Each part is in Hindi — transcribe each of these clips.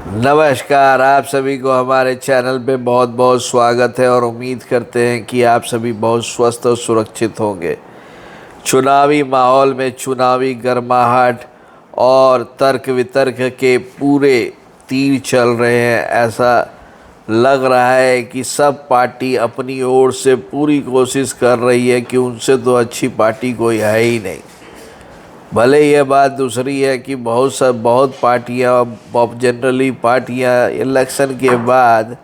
नमस्कार, आप सभी को हमारे चैनल पे बहुत बहुत स्वागत है और उम्मीद करते हैं कि आप सभी बहुत स्वस्थ और सुरक्षित होंगे। चुनावी माहौल में चुनावी गर्माहट और तर्क वितर्क के पूरे तीर चल रहे हैं। ऐसा लग रहा है कि सब पार्टी अपनी ओर से पूरी कोशिश कर रही है कि उनसे तो अच्छी पार्टी कोई है ही नहीं। भले ये बात दूसरी है कि बहुत पार्टियां, जनरली पार्टियां इलेक्शन के बाद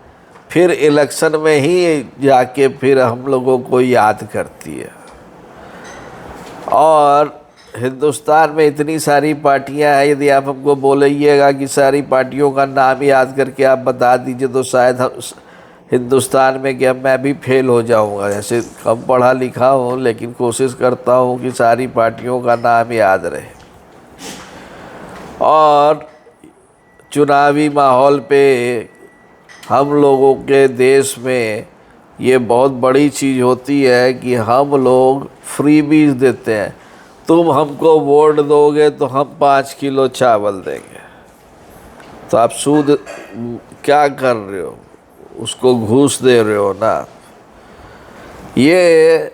फिर इलेक्शन में ही जाके फिर हम लोगों को याद करती है। और हिंदुस्तान में इतनी सारी पार्टियां हैं, यदि आप हमको बोलिएगा कि सारी पार्टियों का नाम याद करके आप बता दीजिए तो शायद हिंदुस्तान में क्या मैं भी फेल हो जाऊंगा। जैसे कम पढ़ा लिखा हूँ लेकिन कोशिश करता हूँ कि सारी पार्टियों का नाम याद रहे। और चुनावी माहौल पे हम लोगों के देश में ये बहुत बड़ी चीज़ होती है कि हम लोग फ्रीबीज देते हैं। तुम हमको वोट दोगे तो हम 5 किलो चावल देंगे। तो आप सूद क्या कर रहे हो, उसको घूस दे रहे हो ना। ये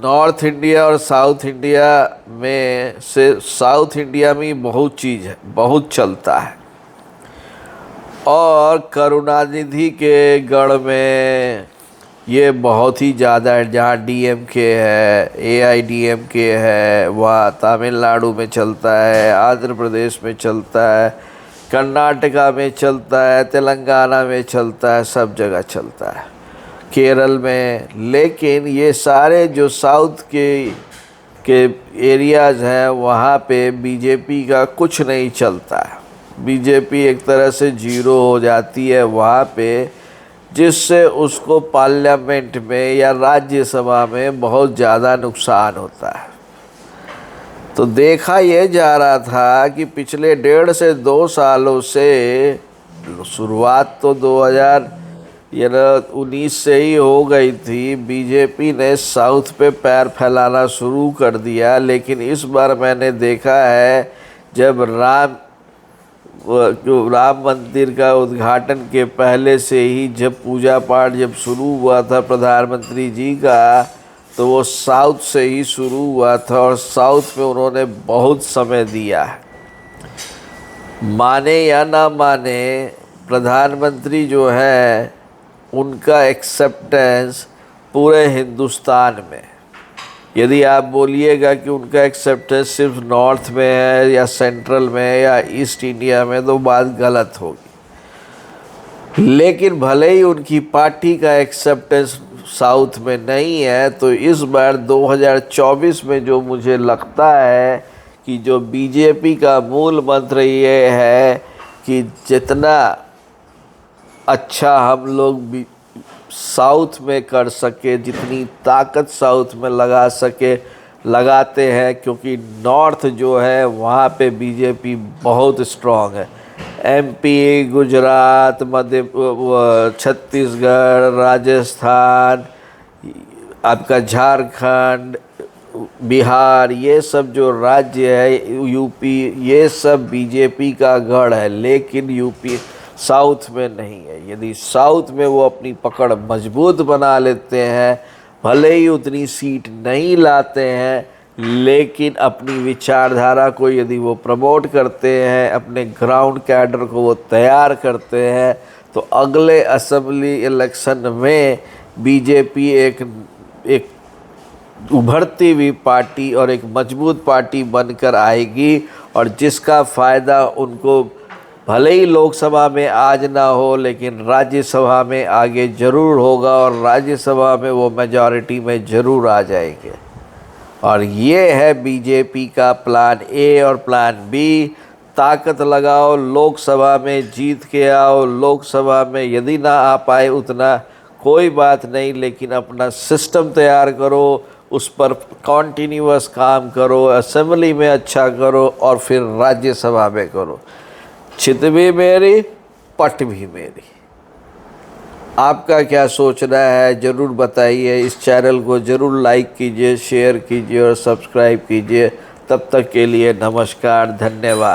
नॉर्थ इंडिया और साउथ इंडिया में से साउथ इंडिया में बहुत चीज़ है, बहुत चलता है। और करुणानिधि के गढ़ में ये बहुत ही ज़्यादा है। जहाँ डीएमके है, एआईडीएमके है, वहाँ तमिलनाडु में चलता है, आंध्र प्रदेश में चलता है, कर्नाटका में चलता है, तेलंगाना में चलता है, सब जगह चलता है, केरल में। लेकिन ये सारे जो साउथ के एरियाज़ हैं वहाँ पे बीजेपी का कुछ नहीं चलता है। बीजेपी एक तरह से जीरो हो जाती है वहाँ पे, जिससे उसको पार्लियामेंट में या राज्यसभा में बहुत ज़्यादा नुकसान होता है। तो देखा ये जा रहा था कि पिछले 1.5 से 2 सालों से, शुरुआत तो 2019 से ही हो गई थी, बीजेपी ने साउथ पे पैर फैलाना शुरू कर दिया। लेकिन इस बार मैंने देखा है जब राम मंदिर का उद्घाटन के पहले से ही जब पूजा पाठ जब शुरू हुआ था प्रधानमंत्री जी का, तो वो साउथ से ही शुरू हुआ था और साउथ में उन्होंने बहुत समय दिया है। माने या ना माने, प्रधानमंत्री जो है उनका एक्सेप्टेंस पूरे हिंदुस्तान में, यदि आप बोलिएगा कि उनका एक्सेप्टेंस सिर्फ नॉर्थ में है या सेंट्रल में या ईस्ट इंडिया में, तो बात गलत होगी। लेकिन भले ही उनकी पार्टी का एक्सेप्टेंस साउथ में नहीं है, तो इस बार 2024 में जो मुझे लगता है कि जो बीजेपी का मूल मंत्र ये है कि जितना अच्छा हम लोग साउथ में कर सके, जितनी ताकत साउथ में लगा सके लगाते हैं, क्योंकि नॉर्थ जो है वहाँ पे बीजेपी बहुत स्ट्रॉन्ग है। एमपी, गुजरात, छत्तीसगढ़, राजस्थान, आपका झारखंड, बिहार, ये सब जो राज्य है, यूपी, ये सब बीजेपी का गढ़ है। लेकिन यूपी साउथ में नहीं है। यदि साउथ में वो अपनी पकड़ मजबूत बना लेते हैं, भले ही उतनी सीट नहीं लाते हैं, लेकिन अपनी विचारधारा को यदि वो प्रमोट करते हैं, अपने ग्राउंड कैडर को वो तैयार करते हैं, तो अगले असेंबली इलेक्शन में बीजेपी एक उभरती हुई पार्टी और एक मजबूत पार्टी बनकर आएगी। और जिसका फ़ायदा उनको भले ही लोकसभा में आज ना हो, लेकिन राज्यसभा में आगे ज़रूर होगा और राज्यसभा में वो मेजॉरिटी में ज़रूर आ जाएंगे। और ये है बीजेपी का प्लान ए और प्लान बी। ताकत लगाओ, लोकसभा में जीत के आओ। लोकसभा में यदि ना आ पाए उतना कोई बात नहीं, लेकिन अपना सिस्टम तैयार करो, उस पर कॉन्टीन्यूअस काम करो, असेंबली में अच्छा करो और फिर राज्यसभा में करो। चित भी मेरी, पट भी मेरी। आपका क्या सोचना है ज़रूर बताइए। इस चैनल को ज़रूर लाइक कीजिए, शेयर कीजिए और सब्सक्राइब कीजिए। तब तक के लिए नमस्कार, धन्यवाद।